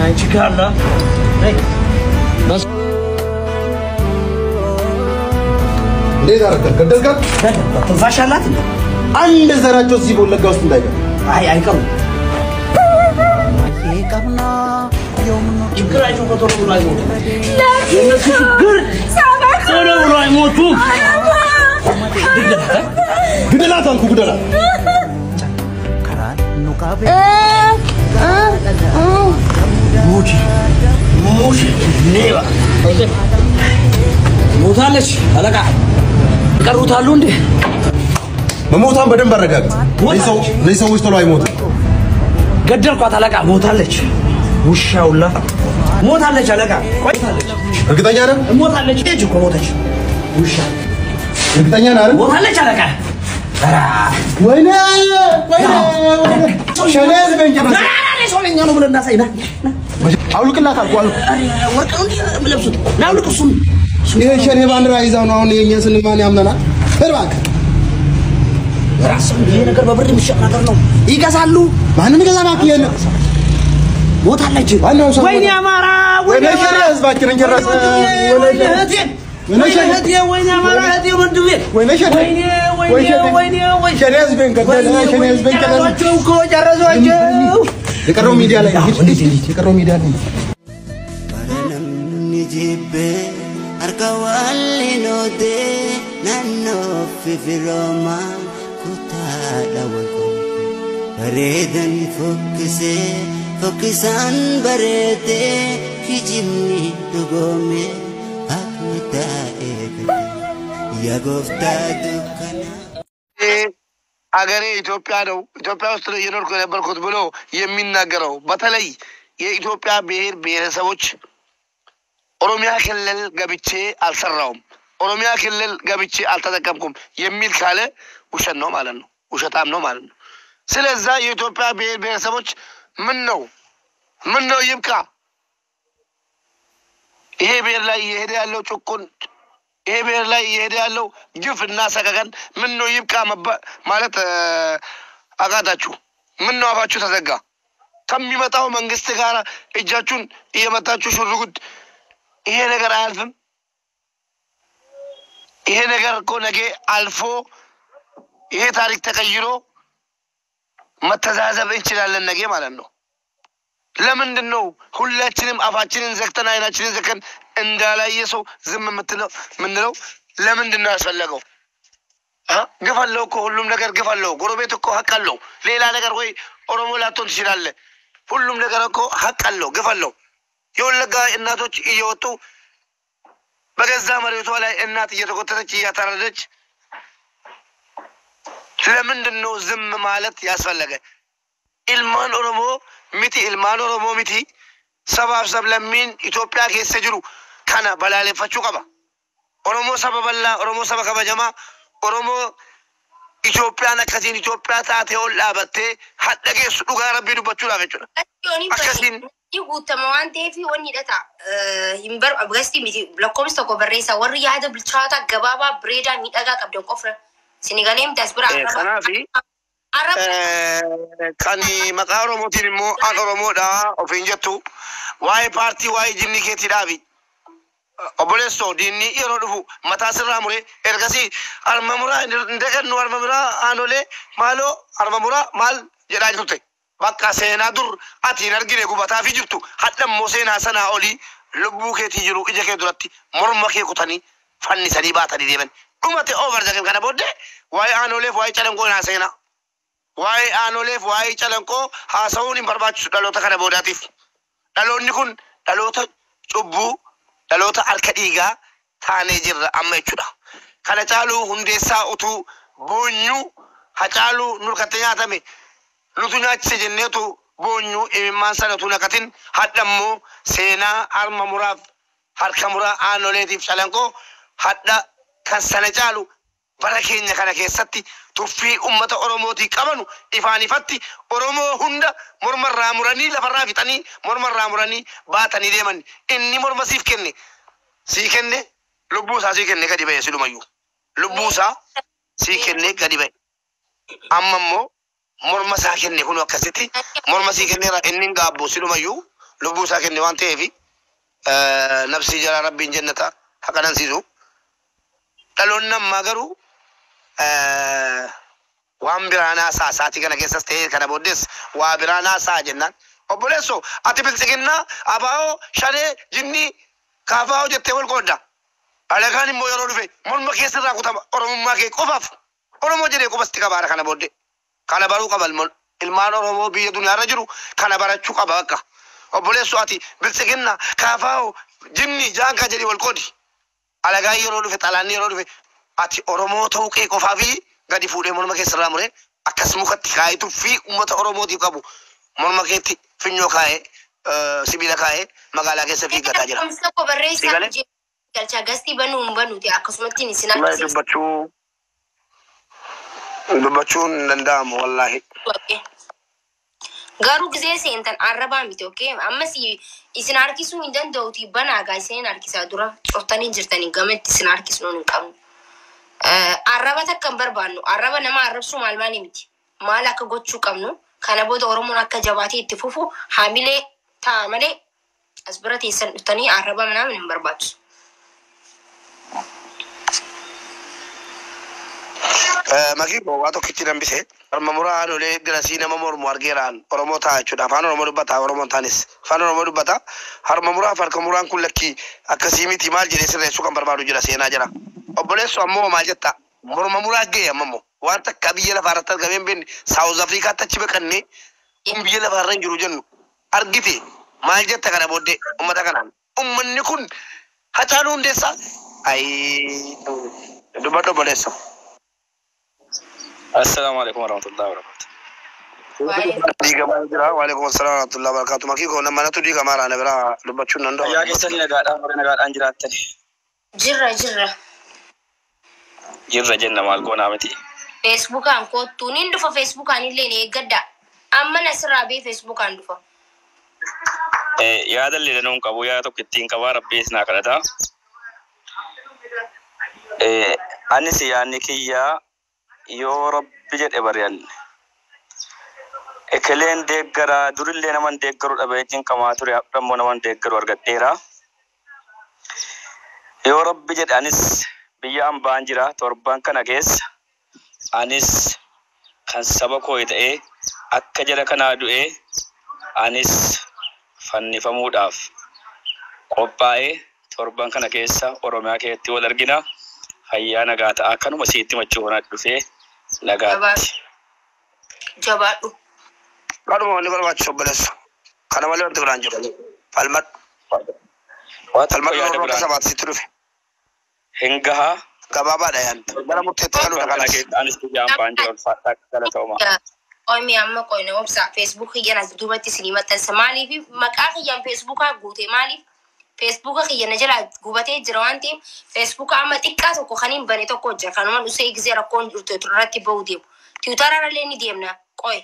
Chikala. Hey. Bas. ليه قدرك؟ فاشلات. عند زراعة الزيبون لقوا سندايا. هاي كم. شكرا يا شوكة ترى ولا يموت. لا. يا شكر. سامع. ترى ولا يموت. قدرات أنكو قدرات. موشي نيبا موتالش هلا قاعد قروتالو እንዴ መሞታን በደንብ አረጋግጥ ለይሰው ውስጥ ነው አይሞት ገደልኳት አለቃ ሞታለች ውሻውላ ሞታለች አለቃ ቆይታለች እርግጠኛ ነህ ሞታለች እጅ እኮ ሞተች ውሻ እርግጠኛ ነህ አይደል ሞታለች አለቃ ወይኔ ሸኔዝ በእንጀራ ሰውኛ ነው ብለና ሳይና አውልቅላት አልኩ ወርቀው ለብሱት ናውልቅ እሱን ይሄ ሸኔ ባንዲራ ይዛው ነው አሁን የኛ ስንማን ያምናናል እባክህ ራስ ይሄ ነገር በብር የሚሸጥ ነገር ነው ይገዛሉ ማንም ይገዛ ባክ ይሄን ሞታለች ወይኔ አማራ ወይኔ ሸኔ ህዝባችንን ጀረሰ ወይኔ አማራ ህቴ ወንድሜ ወይኔ ሸኔ ወይኔ ሸኔ ህዝብን ገደለ ሸኔ ህዝብን ጨረሷቸው እኮ ጨረሷቸው የቀረው ሚዲያ ላይ የቀረው ሚዲያ ላይ ባረንም ንጂቤ አርካዋሊኖቴ ናኖ ፊፊሮማ ኩታዳወቆ በሬደን ፎክሴ ፎክሳን በሬቴ ሂጂምኒ ዱጎሜ አክሚታኤገቴ ያጎፍታ ዱካና አገሬ ኢትዮጵያ ነው ኢትዮጵያ ውስጥ ነው የኖርኩ የነበርኩት ብሎ የሚናገረው በተለይ የኢትዮጵያ ብሔር ብሔረሰቦች ኦሮሚያ ክልል ገብቼ አልሰራውም ኦሮሚያ ክልል ገብቼ አልተጠቀምኩም የሚል ካለ ውሸት ነው ማለት ነው ውሸታም ነው ማለት ነው ስለዚህ የኢትዮጵያ ብሔር ብሔረሰቦች ምን ነው ይብቃ ይሄ ብሔር ላይ ይሄድ ያለው ጭቁን ይሄ ብሔር ላይ ይሄድ ያለው ግፍና ሰቀቀን ምን ነው ይብቃ ማለት አቃታችሁ ምን ነው አፋችሁ ተዘጋ ከሚመጣው መንግስት ጋር እጃችሁን እየመታችሁ ሹርጉድ ይሄ ነገር አያልፍም ይሄ ነገር እኮ ነገ አልፎ ይሄ ታሪክ ተቀይሮ መተዛዘብ እንችላለን ነገ ማለት ነው ለምንድን ነው ሁላችንም አፋችንን ዘግተን አይናችንን ዘግተን እንዳላየ ሰው ዝም ምንለው ለምንድን ነው ያስፈለገው ግፋለው እኮ ሁሉም ነገር ግፋለው ጎረቤት እኮ ሀቅ አለው ሌላ ነገር ወይ ኦሮሞ ላቶን ትችላለ ሁሉም ነገር እኮ ሀቅ አለው ግፋለው የወለጋ እናቶች እየወጡ በገዛ መሬቷ ላይ እናት እየተቆጠረች እያታረደች ለምንድን ነው ዝም ማለት ያስፈለገ ኢልማን ኦሮሞ ሚቲ ሰባብ ሰብለሚን ኢትዮጵያ ከሰ ጅሩ ካና በላለፈቹ ቀባ ኦሮሞ ሰበበላ ኦሮሞ ሰበ ከበጀማ ኦሮሞ ኢትዮጵያ ነከሲን ኢትዮጵያ ታቴውን ላበቴ ሐደገስ ዱጋ ረቢ ዱበቹ ላፈቹ አከሲን يقول وانتي في وني دتا يمبر أبغستي ميتي لكومس تكو بريسا وري هذا بالشاطة جبابا بريدا ميتاجا قبل كفر سنغاليم تسبرا كنافي كاني مقارو موتيرمو أقرمو دا أوفينجتو واي بارتي واي جيني كتي دابي أبوليسو ديني يرودفو متاسر راموري إرغسي أرمامورا ندكن نوارمامورا آنولي مالو أرمامورا مال جراجوتي bakka seenaa dur ati nargine gubataa fi jirtu haddan mo seenaa sana oli lubbuu keetii jiru ija kee duratti morma kee kutanii fannisanii baatanii deeman dhumate over jagan kana booddee waa'ee aanoleef waa'ee calanqoo naa seenaa waa'ee aanoleef waa'ee calanqoo haasa'uun hin barbaachisu dhaloota kana boodaatiif dhaloonni kun dhaloota cubbuu dhaloota harka dhiigaa taanee jirra amma jechuudha kana caaluu hundeessaa utuu boonyuu hacaaluu nurkatte nyaatame lutunyaachise jenneetu boonyu imimmaan sanatu naqatin hadhammoo seenaa arma muraaf harka muraa aanoleetiif calanqoo hadha kan sana caalu bara keenya kana keessatti tuffii ummata oromootii qabanu ifaan ifatti oromoo hunda mormarraa muranii lafarraa fixanii mormarraa muranii baatanii deeman inni morma siif kenne sii kenne lubbuusaa sii kenne gadi ba'e silumayyuu lubbuusaa sii kenne gadi ba'e amma immoo morma saa kenne kun akkasitti morma sii kenneera inni gaabbo silumayyuu لبو ساكن نوان تيفي نفسي جرى ربي جنة حقا نسيزو تلون نما قرو وان برانا ساتي كان كيسس تي كان بودس وبرانا سا جنان وبلسو اتي بلسكنا اباو شاني جني كافاو جتي والقودا على كان مو يرو في من ما كيس را كتب اورم ما كي قفاف اورم جدي ko basti kabara kana bodde kana baru kabal mon ilman oromo bi dunya rajulu kana barachu kabaka وبلسو اتي بلسكنا كافاو جني جانكا جدي والقودي على كان يرو في طلاني يرو في ati oromo ta'uu kee qofaa fi gadi fuudhee morma keessa irraa muree akkas mukatti kaayetu fi uummata oromootiif qabu morma keetti finyoo kaayee sibiila kaayee magaalaa keessa fiiggataa jira. Tokko barreessaa galchaa gastii banuu hin banuuti akkasumatti ni sinaa dubbachuun danda'amu wallaahi. Garuu gisee seentan arrabaa miti okee ammas isin harkisuu hin danda'uti banaagaa isin harkisaa dura coftanii jirtanii gamatti isin harkisuu hin qabnu. Arraba takkan barbaannu arraba nama arrabsu maalmaani miti maal akka gochuu qabnu kana booda oromoon akka jabaatee itti fufu haamilee ta'a malee as bira teessan dhuftanii arraba manaa hin barbaachisu. Makibo waa tokkitti dambise harma muraa lolee dirasii nama mormu argeeraan oromoo ta'a jechuudha afaan oromoo dubbata oromoon taanis afaan oromoo dubbata harma muraa farka muraan kun lakkii akkasii miti maal jedhee sirreessuu kan barbaadu jira seenaa jira. Obboleessu ammoo maal jetta morma muraa ga'e ammoo waan takka biyya lafaa irratti argameen beekne Saawuz Afrikaatti achi baqannee biyya lafaa irra hin jiru jennu argite maal jetta kana booddee uummata kanaan uummanni kun Hacaaluu Hundeessaa dubbadhu obboleessu. Assalamu alaikum warahmatullahi wabarakatuh. Diga jira wa alaikum assalam warahmatullahi wabarakatuh. Makiko nama natu diga mara na bira dubbachuu nan Ya keessan nagaadhaan jiraattani. Jirra. Jirra jenna maal goonaa miti. Facebookaan kottuun hin dhufa Facebookaan illee ni eeggadda. Amma nasirraa bee Facebookaan dhufa. Yaada illee danuun qabu yaada tokko ittiin qabaa rabbees naa kadhata. Anis yaadni kiyyaa yoo rabbi jedhe bari'an. Ekeleen deeggaraa durillee naman deeggaru dhabee cinqamaa ture hadhammoo naman deeggaru argadheera. Yoo rabbi jedhe anis biyya ambaan jira torban kana keessa anis kan saba koo ta'ee akka jara kanaa du'ee anis fannifamuudhaaf qophaa'ee torban kana keessa Oromiyaa keessatti wal argina hayyaa nagaa ta'a kanuma siitti machuu hona dhufee nagaatti. Jabaadhu. Kanuma wanni barbaachisu obboleessu. Kana malee wanti biraan jiru. Falmad. Falmad yeroo akka sabaatti sitti dhufe. Hingaha gabaabadha yaan gara murteetti kanuma kana anis biyya ambaan jira ulfaadhaa galatoomaa. Oimi amma qoyne obsa Facebook yana duubatti isinii maxxansa maaliif maqaa kiyyaan Facebookaa guute maaliif Facebooka kiyyana jala gubatee jira waan ta'eef Facebooka amma xiqqaa tokko kan hin bane tokko jira kanuma dhusee gisee rakkoon jirtu irratti ba'uu deemu Twitter irra illee ni deemna qoy